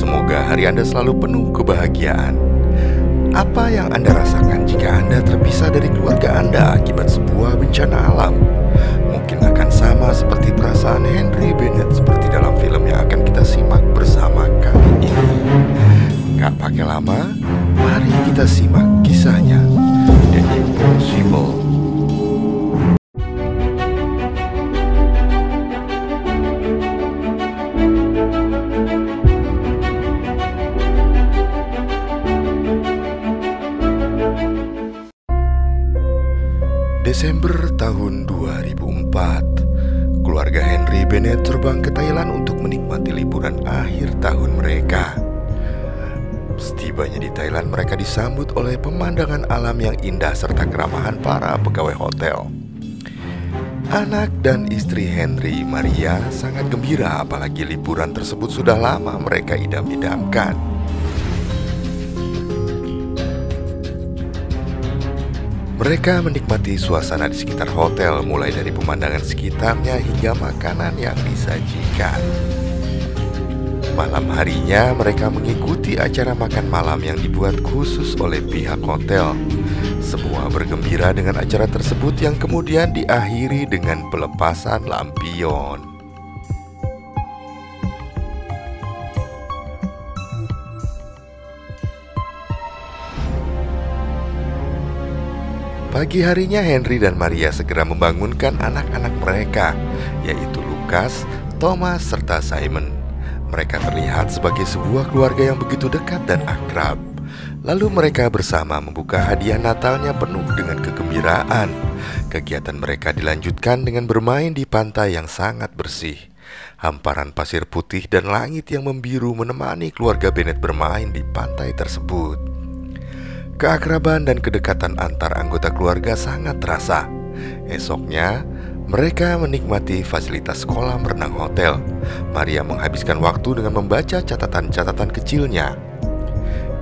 Semoga hari Anda selalu penuh kebahagiaan. Apa yang Anda rasakan jika Anda terpisah dari keluarga Anda akibat sebuah bencana alam? Mungkin akan sama seperti perasaan Henry Bennett seperti dalam film yang akan kita simak bersama kali ini. Gak pakai lama, mari kita simak kisahnya, The Impossible. Desember tahun 2004, keluarga Henry Bennett terbang ke Thailand untuk menikmati liburan akhir tahun mereka. Setibanya di Thailand, mereka disambut oleh pemandangan alam yang indah serta keramahan para pegawai hotel. Anak dan istri Henry, Maria, sangat gembira apalagi liburan tersebut sudah lama mereka idam-idamkan. Mereka menikmati suasana di sekitar hotel, mulai dari pemandangan sekitarnya hingga makanan yang disajikan. Malam harinya mereka mengikuti acara makan malam yang dibuat khusus oleh pihak hotel. Semua bergembira dengan acara tersebut yang kemudian diakhiri dengan pelepasan lampion. Pagi harinya Henry dan Maria segera membangunkan anak-anak mereka, yaitu Lucas, Thomas, serta Simon. Mereka terlihat sebagai sebuah keluarga yang begitu dekat dan akrab. Lalu mereka bersama membuka hadiah Natalnya penuh dengan kegembiraan. Kegiatan mereka dilanjutkan dengan bermain di pantai yang sangat bersih. Hamparan pasir putih dan langit yang membiru menemani keluarga Bennett bermain di pantai tersebut. Keakraban dan kedekatan antar anggota keluarga sangat terasa. Esoknya, mereka menikmati fasilitas kolam renang hotel. Maria menghabiskan waktu dengan membaca catatan-catatan kecilnya.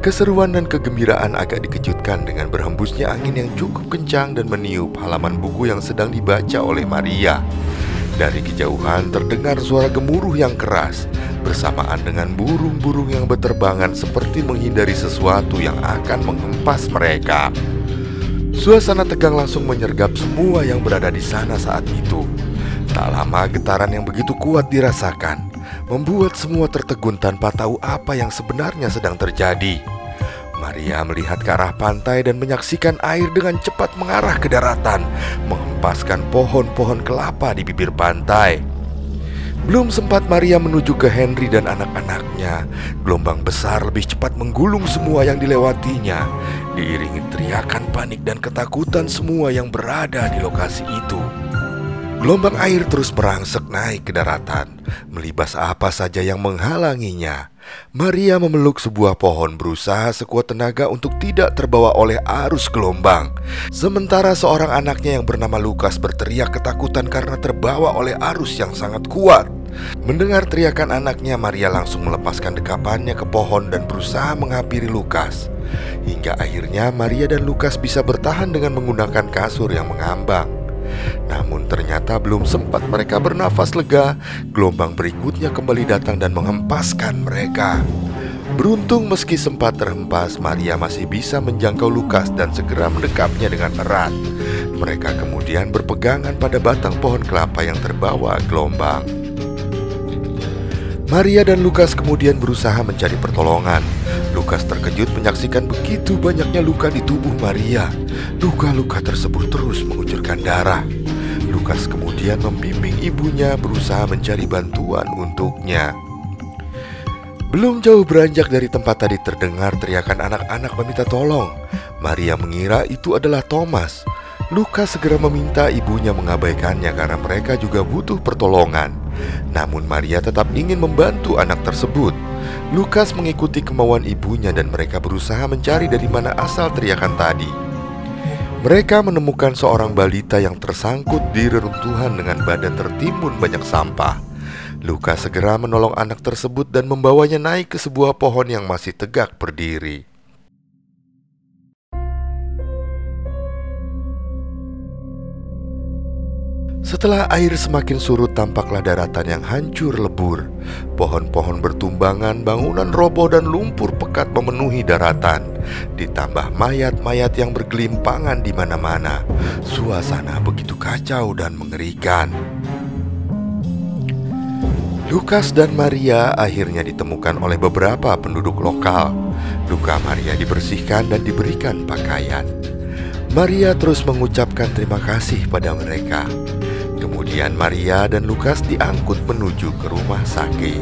Keseruan dan kegembiraan agak dikejutkan dengan berhembusnya angin yang cukup kencang dan meniup halaman buku yang sedang dibaca oleh Maria. Dari kejauhan terdengar suara gemuruh yang keras, bersamaan dengan burung-burung yang berterbangan seperti menghindari sesuatu yang akan menghempas mereka. Suasana tegang langsung menyergap semua yang berada di sana saat itu. Tak lama getaran yang begitu kuat dirasakan, membuat semua tertegun tanpa tahu apa yang sebenarnya sedang terjadi. Maria melihat ke arah pantai dan menyaksikan air dengan cepat mengarah ke daratan, menghempaskan pohon-pohon kelapa di bibir pantai. Belum sempat Maria menuju ke Henry dan anak-anaknya, gelombang besar lebih cepat menggulung semua yang dilewatinya, diiringi teriakan panik dan ketakutan semua yang berada di lokasi itu. Gelombang air terus merangsek naik ke daratan, melibas apa saja yang menghalanginya. Maria memeluk sebuah pohon, berusaha sekuat tenaga untuk tidak terbawa oleh arus gelombang. Sementara seorang anaknya yang bernama Lucas berteriak ketakutan karena terbawa oleh arus yang sangat kuat. Mendengar teriakan anaknya, Maria langsung melepaskan dekapannya ke pohon dan berusaha menghampiri Lucas. Hingga akhirnya Maria dan Lucas bisa bertahan dengan menggunakan kasur yang mengambang. Namun ternyata belum sempat mereka bernafas lega, gelombang berikutnya kembali datang dan menghempaskan mereka. Beruntung meski sempat terhempas, Maria masih bisa menjangkau Lucas dan segera mendekapnya dengan erat. Mereka kemudian berpegangan pada batang pohon kelapa yang terbawa gelombang. Maria dan Lucas kemudian berusaha mencari pertolongan. Lucas terkejut menyaksikan begitu banyaknya luka di tubuh Maria. Luka-luka tersebut terus mengucurkan darah. Lucas kemudian membimbing ibunya berusaha mencari bantuan untuknya. Belum jauh beranjak dari tempat tadi terdengar teriakan anak-anak meminta tolong. Maria mengira itu adalah Thomas. Lucas segera meminta ibunya mengabaikannya karena mereka juga butuh pertolongan. Namun Maria tetap ingin membantu anak tersebut. Lucas mengikuti kemauan ibunya dan mereka berusaha mencari dari mana asal teriakan tadi. Mereka menemukan seorang balita yang tersangkut di reruntuhan dengan badan tertimbun banyak sampah. Lucas segera menolong anak tersebut dan membawanya naik ke sebuah pohon yang masih tegak berdiri. Setelah air semakin surut, tampaklah daratan yang hancur lebur. Pohon-pohon bertumbangan, bangunan roboh dan lumpur pekat memenuhi daratan. Ditambah mayat-mayat yang bergelimpangan di mana-mana. Suasana begitu kacau dan mengerikan. Lukas dan Maria akhirnya ditemukan oleh beberapa penduduk lokal. Luka Maria dibersihkan dan diberikan pakaian. Maria terus mengucapkan terima kasih pada mereka. Kemudian Maria dan Lukas diangkut menuju ke rumah sakit.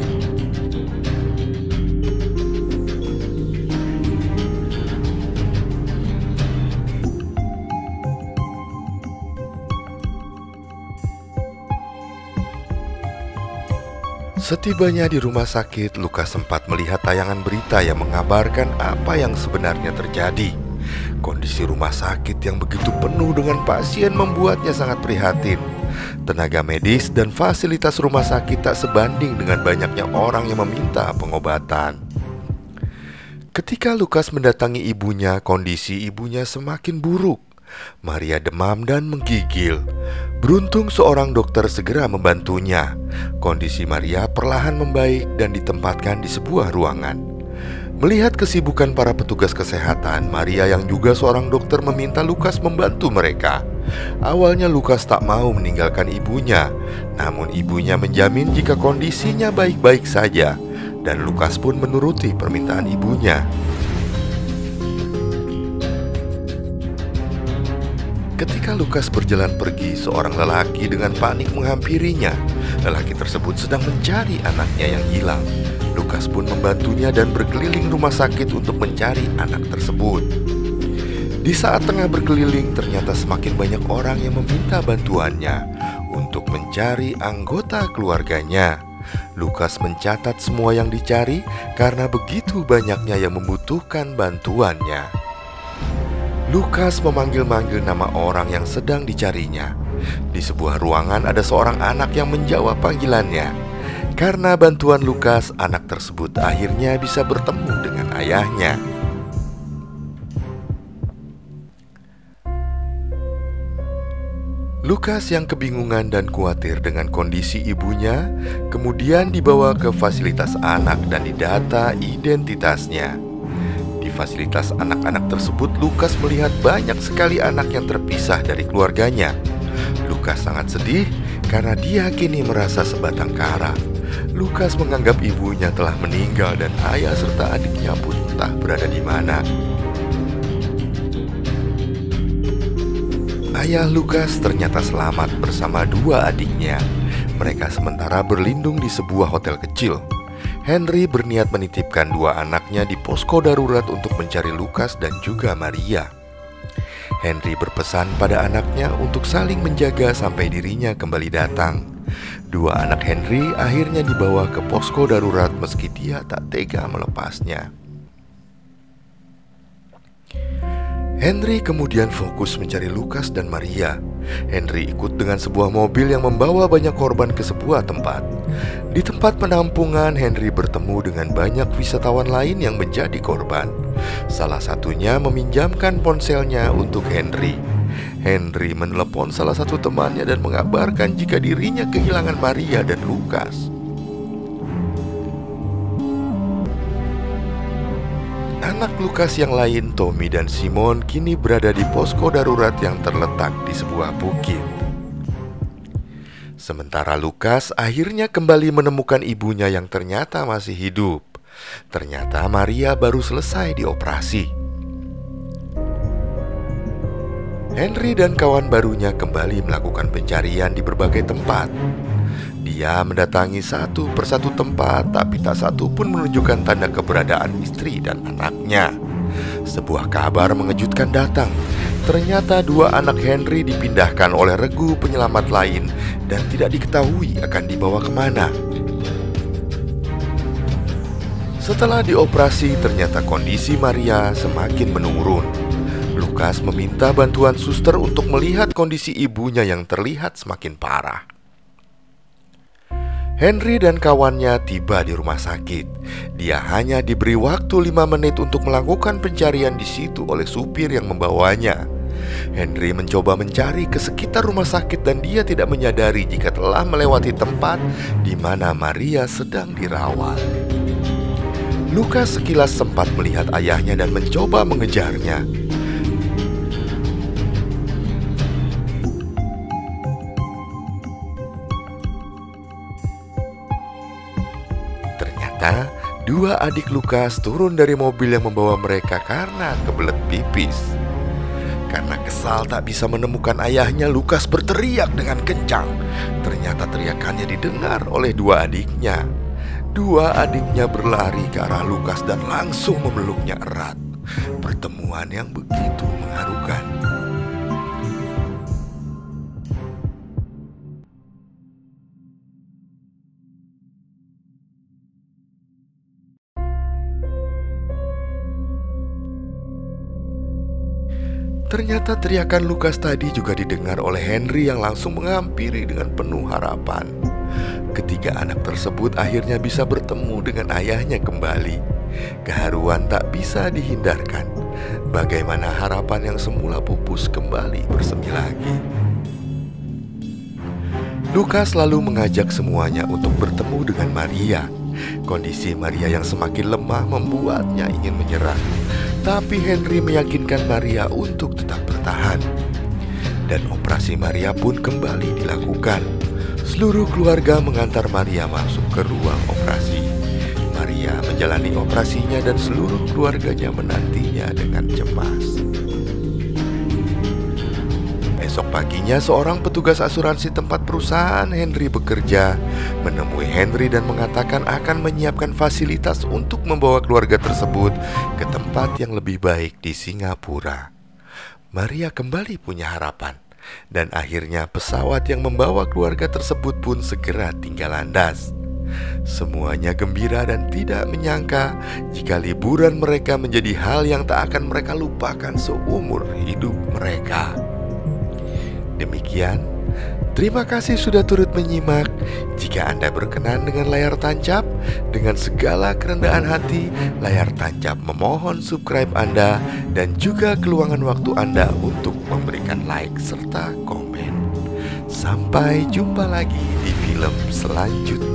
Setibanya di rumah sakit, Lukas sempat melihat tayangan berita yang mengabarkan apa yang sebenarnya terjadi. Kondisi rumah sakit yang begitu penuh dengan pasien membuatnya sangat prihatin. Tenaga medis dan fasilitas rumah sakit tak sebanding dengan banyaknya orang yang meminta pengobatan. Ketika Lukas mendatangi ibunya, kondisi ibunya semakin buruk. Maria demam dan menggigil. Beruntung seorang dokter segera membantunya. Kondisi Maria perlahan membaik dan ditempatkan di sebuah ruangan. Melihat kesibukan para petugas kesehatan, Maria yang juga seorang dokter meminta Lukas membantu mereka. Awalnya Lukas tak mau meninggalkan ibunya, namun ibunya menjamin jika kondisinya baik-baik saja, dan Lukas pun menuruti permintaan ibunya. Ketika Lukas berjalan pergi, seorang lelaki dengan panik menghampirinya. Lelaki tersebut sedang mencari anaknya yang hilang. Lukas pun membantunya dan berkeliling rumah sakit untuk mencari anak tersebut. Di saat tengah berkeliling, ternyata semakin banyak orang yang meminta bantuannya untuk mencari anggota keluarganya. Lukas mencatat semua yang dicari karena begitu banyaknya yang membutuhkan bantuannya. Lukas memanggil-manggil nama orang yang sedang dicarinya. Di sebuah ruangan ada seorang anak yang menjawab panggilannya. Karena bantuan Lukas, anak tersebut akhirnya bisa bertemu dengan ayahnya. Lukas yang kebingungan dan khawatir dengan kondisi ibunya, kemudian dibawa ke fasilitas anak dan didata identitasnya. Di fasilitas anak-anak tersebut, Lukas melihat banyak sekali anak yang terpisah dari keluarganya. Lukas sangat sedih karena dia kini merasa sebatang kara. Lukas menganggap ibunya telah meninggal dan ayah serta adiknya pun entah berada di mana. Ayah Lukas ternyata selamat bersama dua adiknya. Mereka sementara berlindung di sebuah hotel kecil. Henry berniat menitipkan dua anaknya di posko darurat untuk mencari Lukas dan juga Maria. Henry berpesan pada anaknya untuk saling menjaga sampai dirinya kembali datang. Dua anak Henry akhirnya dibawa ke posko darurat meski dia tak tega melepasnya. Henry kemudian fokus mencari Lukas dan Maria. Henry ikut dengan sebuah mobil yang membawa banyak korban ke sebuah tempat. Di tempat penampungan, Henry bertemu dengan banyak wisatawan lain yang menjadi korban. Salah satunya meminjamkan ponselnya untuk Henry. Henry menelepon salah satu temannya dan mengabarkan jika dirinya kehilangan Maria dan Lukas. Anak Lukas yang lain, Tommy dan Simon, kini berada di posko darurat yang terletak di sebuah bukit. Sementara Lukas akhirnya kembali menemukan ibunya yang ternyata masih hidup. Ternyata Maria baru selesai dioperasi. Henry dan kawan barunya kembali melakukan pencarian di berbagai tempat. Dia mendatangi satu persatu tempat, tapi tak satu pun menunjukkan tanda keberadaan istri dan anaknya. Sebuah kabar mengejutkan datang. Ternyata dua anak Henry dipindahkan oleh regu penyelamat lain dan tidak diketahui akan dibawa kemana. Setelah dioperasi, ternyata kondisi Maria semakin menurun. Lukas meminta bantuan suster untuk melihat kondisi ibunya yang terlihat semakin parah. Henry dan kawannya tiba di rumah sakit. Dia hanya diberi waktu 5 menit untuk melakukan pencarian di situ oleh supir yang membawanya. Henry mencoba mencari ke sekitar rumah sakit dan dia tidak menyadari jika telah melewati tempat di mana Maria sedang dirawat. Lukas sekilas sempat melihat ayahnya dan mencoba mengejarnya. Ternyata dua adik Lukas turun dari mobil yang membawa mereka karena kebelet pipis. Karena kesal tak bisa menemukan ayahnya, Lukas berteriak dengan kencang. Ternyata teriakannya didengar oleh dua adiknya. Dua adiknya berlari ke arah Lukas dan langsung memeluknya erat. Pertemuan yang begitu mengharukan. Ternyata teriakan Lukas tadi juga didengar oleh Henry yang langsung menghampiri dengan penuh harapan. Ketiga anak tersebut akhirnya bisa bertemu dengan ayahnya kembali. Keharuan tak bisa dihindarkan. Bagaimana harapan yang semula pupus kembali bersemi lagi. Lukas lalu mengajak semuanya untuk bertemu dengan Maria. Kondisi Maria yang semakin lemah membuatnya ingin menyerah. Tapi Henry meyakinkan Maria untuk tetap bertahan. Dan operasi Maria pun kembali dilakukan. Seluruh keluarga mengantar Maria masuk ke ruang operasi. Maria menjalani operasinya dan seluruh keluarganya menantinya dengan cemas. Esok paginya seorang petugas asuransi tempat perusahaan Henry bekerja menemui Henry dan mengatakan akan menyiapkan fasilitas untuk membawa keluarga tersebut ke tempat yang lebih baik di Singapura. Maria kembali punya harapan dan akhirnya pesawat yang membawa keluarga tersebut pun segera tinggal landas. Semuanya gembira dan tidak menyangka jika liburan mereka menjadi hal yang tak akan mereka lupakan seumur hidup mereka. Demikian, terima kasih sudah turut menyimak. Jika Anda berkenan dengan layar tancap, dengan segala kerendahan hati, layar tancap memohon subscribe Anda dan juga keluangan waktu Anda untuk memberikan like serta komen. Sampai jumpa lagi di film selanjutnya.